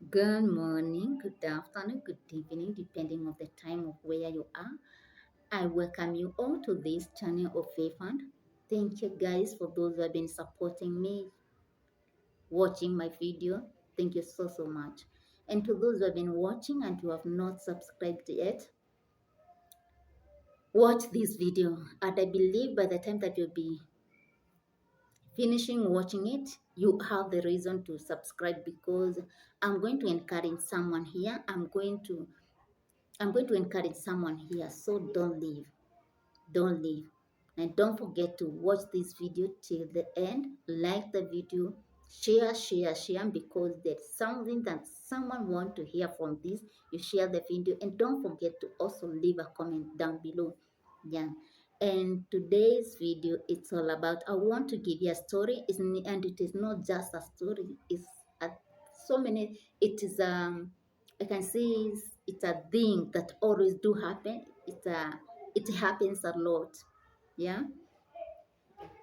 Good morning, good afternoon, good evening, depending on the time of where you are. I welcome you all to this channel of Faith Fund. Thank you guys for those who have been supporting me, watching my video. Thank you so much. And to those who have been watching and who have not subscribed yet, watch this video. And I believe by the time that you'll be finishing watching it, you have the reason to subscribe because I'm going to encourage someone here. I'm going to encourage someone here, so don't leave. Don't leave. And don't forget to watch this video till the end. Like the video, share, because there's something that someone want to hear from this. You share the video and don't forget to also leave a comment down below. Yeah. And today's video, it's all about, I want to give you a story, and it is not just a story. It's a, so many, it is I can say it's a thing that always do happen. It happens a lot. Yeah.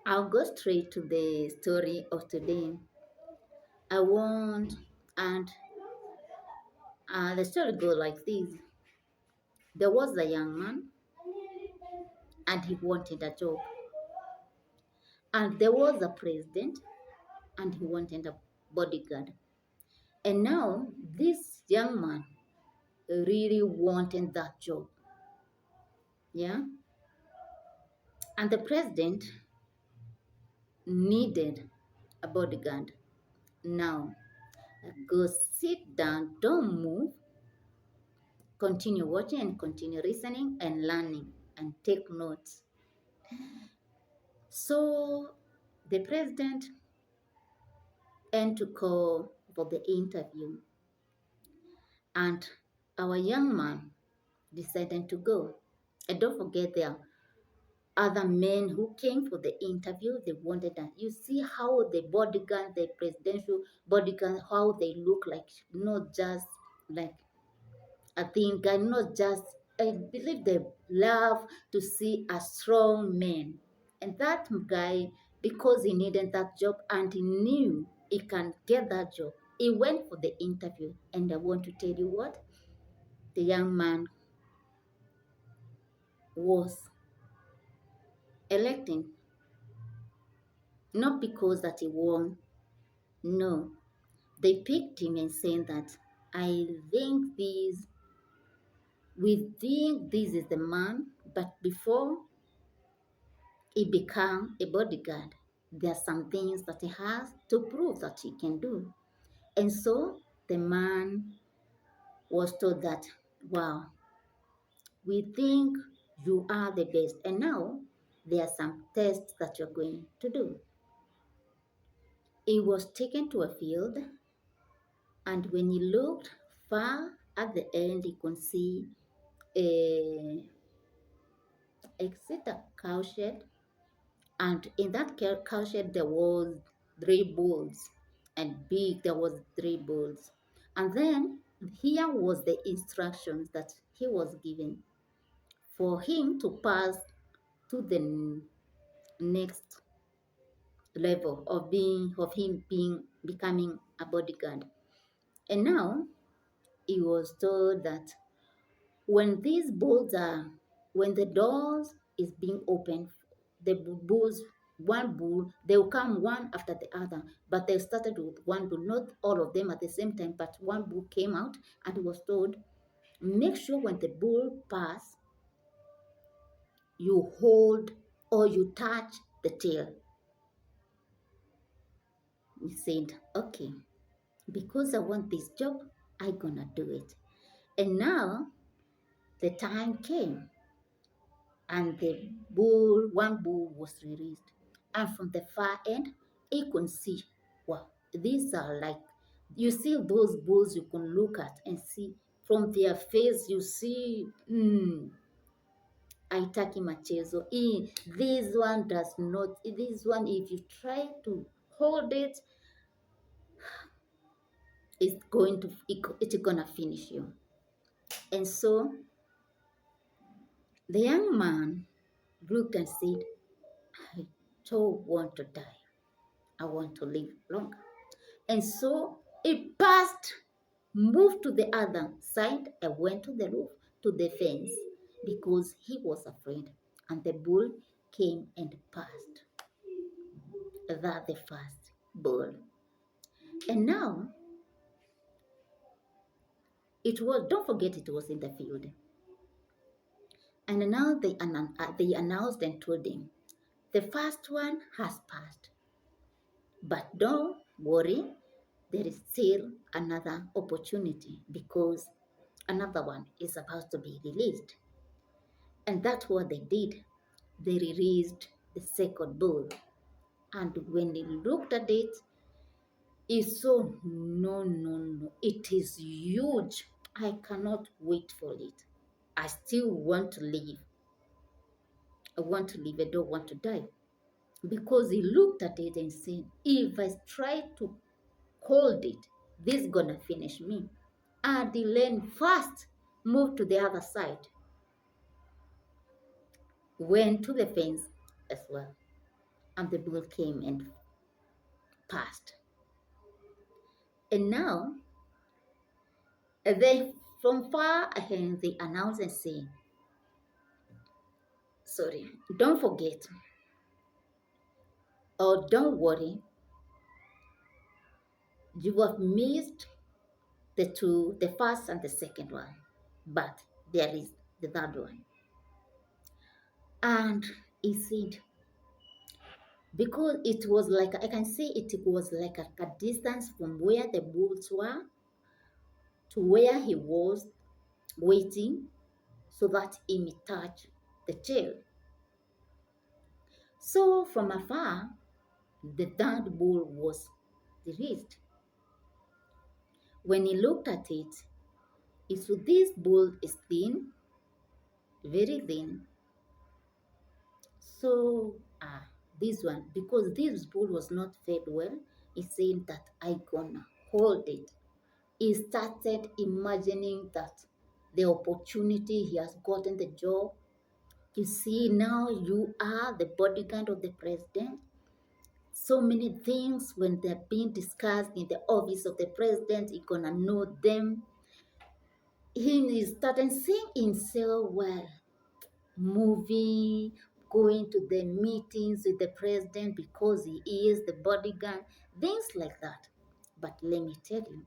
I'll go straight to the story of today. I want and the story goes like this. There was a young man and he wanted a job. And there was a president and he wanted a bodyguard. And now this young man really wanted that job. Yeah. And the president needed a bodyguard. Now, go sit down, don't move, continue watching and continue listening and learning and take notes. So, the president went to call for the interview, and our young man decided to go. And don't forget, there are other men who came for the interview. They wanted that. You see how the bodyguard, the presidential bodyguard, how they look like, not just like I think I not just I believe they love to see a strong man. And that guy, because he needed that job and he knew he can get that job, he went for the interview. And I want to tell you what, the young man was elected, not because that he won. No. They picked him and saying that I think this we think this is the man, but before he become a bodyguard, there are some things that he has to prove that he can do. And so the man was told that, wow, we think you are the best. And now there are some tests that you're going to do. He was taken to a field, and when he looked far at the end, he could see a exit a cowshed, and in that cowshed there was three bulls, and big there was three bulls. And then here was the instructions that he was given for him to pass to the next level of him being becoming a bodyguard. And now he was told that when these bulls are when the doors is being opened, the bulls, one bull, they will come one after the other, but they started with one bull, not all of them at the same time, but one bull came out and was told, make sure when the bull pass, you hold or you touch the tail. He said, okay, because I want this job, I gonna do it. And now the time came, and the one bull was released. And from the far end, you can see, wow, these are like, you see those bulls you can look at and see from their face, you see, Aitaki Machezo. This one does not, this one, if you try to hold it, it's gonna finish you. And so the young man looked and said, I don't want to die. I want to live longer. And so it passed moved to the other side and went to the roof, to the fence, because he was afraid. And the bull came and passed the first bull. And now it was, don't forget it was in the field. And now they announced and told him, the first one has passed. But don't worry, there is still another opportunity because another one is about to be released. And that's what they did. They released the second bull. And when they looked at it, he saw, no, no, no, it is huge. I cannot wait for it. I still want to live. I want to live. I don't want to die. Because he looked at it and said, if I try to hold it, this is gonna finish me. And he learned fast, moved to the other side, went to the fence as well. And the bull came and passed. And now, they from far ahead, they announce and say, sorry, don't forget, or don't worry, you have missed the first and the second one, but there is the third one. And he said, because it was like, I can say it was like a distance from where the bulls were to where he was waiting so that he may touch the tail. So from afar, the third bull was released. When he looked at it, he saw this bull is thin, very thin. So this one, because this bull was not fed well, he said that I gonna hold it. He started imagining that the opportunity he has gotten the job. You see, now you are the bodyguard of the president. So many things when they're being discussed in the office of the president, you're gonna know them. He started seeing himself well, moving, going to the meetings with the president because he is the bodyguard, things like that. But let me tell you,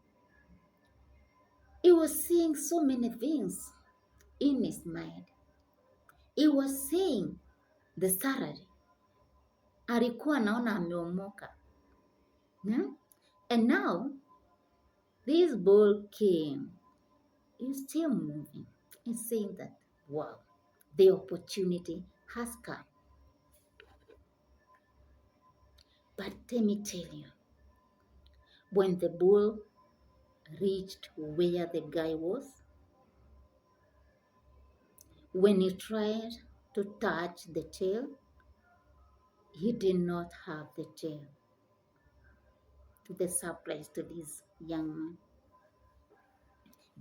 he was seeing so many things in his mind. He was seeing the salary. Alikuwa anaona ameomoka. And now, this ball came. He's still moving. He's saying that, wow, the opportunity has come. But let me tell you, when the bull reached where the guy was, when he tried to touch the tail, he did not have the tail. To the surprise to this young man,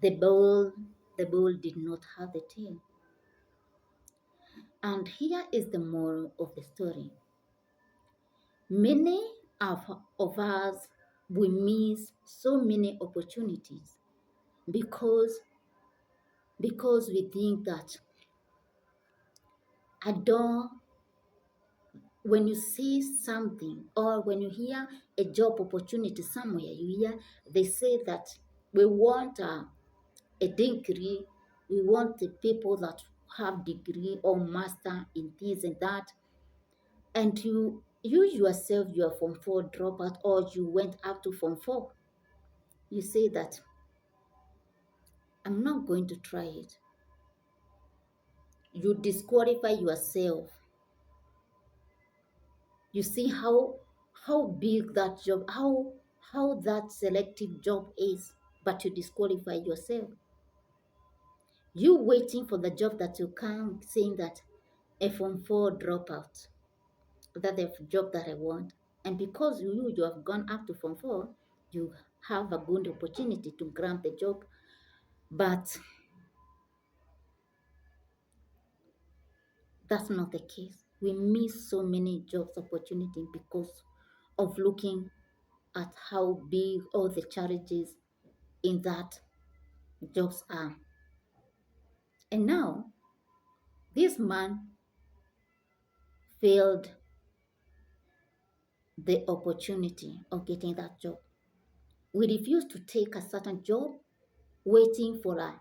the bull did not have the tail. And here is the moral of the story. Many of us, we miss so many opportunities because we think that when you see something or when you hear a job opportunity somewhere, you hear they say that we want a degree, we want the people that have degree or master in this and that, and you yourself, you are from 4 dropout or you went up to from 4, you say that I'm not going to try it. You disqualify yourself. You see how big that job, how that selective job is, but you disqualify yourself. You waiting for the job that you come saying that a from 4 dropout, that the job that I want. And because you have gone up to from 4, you have a good opportunity to grant the job. But that's not the case. We miss so many jobs opportunities because of looking at how big all the challenges in that jobs are. And now, this man failed the opportunity of getting that job. We refuse to take a certain job waiting for a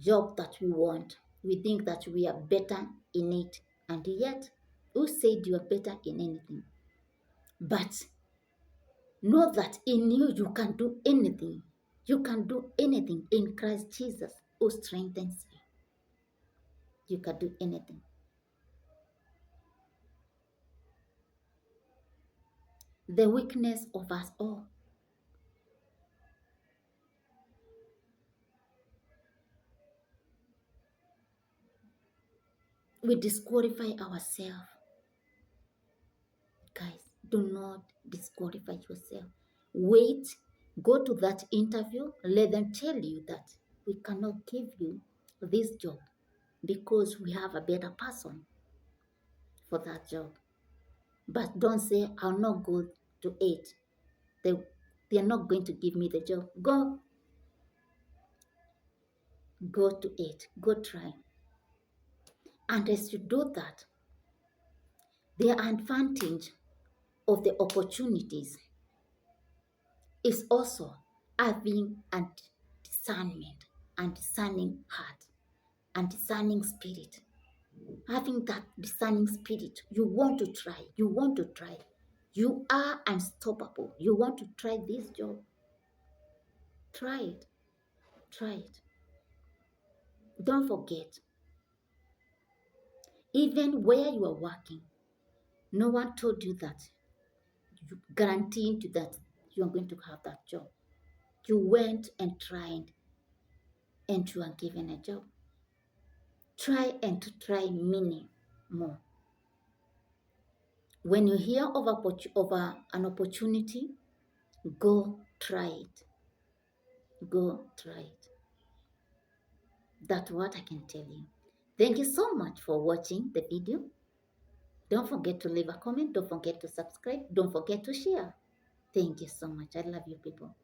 job that we want. We think that we are better in it. And yet, who said you are better in anything? But know that in you, you can do anything. You can do anything in Christ Jesus who strengthens you. You can do anything. The weakness of us all. We disqualify ourselves. Guys, do not disqualify yourself. Wait, go to that interview, let them tell you that we cannot give you this job because we have a better person for that job. But don't say, I'll not go to it. They're not going to give me the job. Go to it. Go try. And as you do that, the advantage of the opportunities is also having a discernment and discerning heart and discerning spirit. Having that discerning spirit, you want to try. You want to try. You are unstoppable. You want to try this job. Try it. Try it. Don't forget, even where you are working, no one told you that, you guaranteeing you that you are going to have that job. You went and tried and you are given a job. Try and to try many more. When you hear of an opportunity, go try it. Go try it. That's what I can tell you. Thank you so much for watching the video. Don't forget to leave a comment. Don't forget to subscribe. Don't forget to share. Thank you so much. I love you people.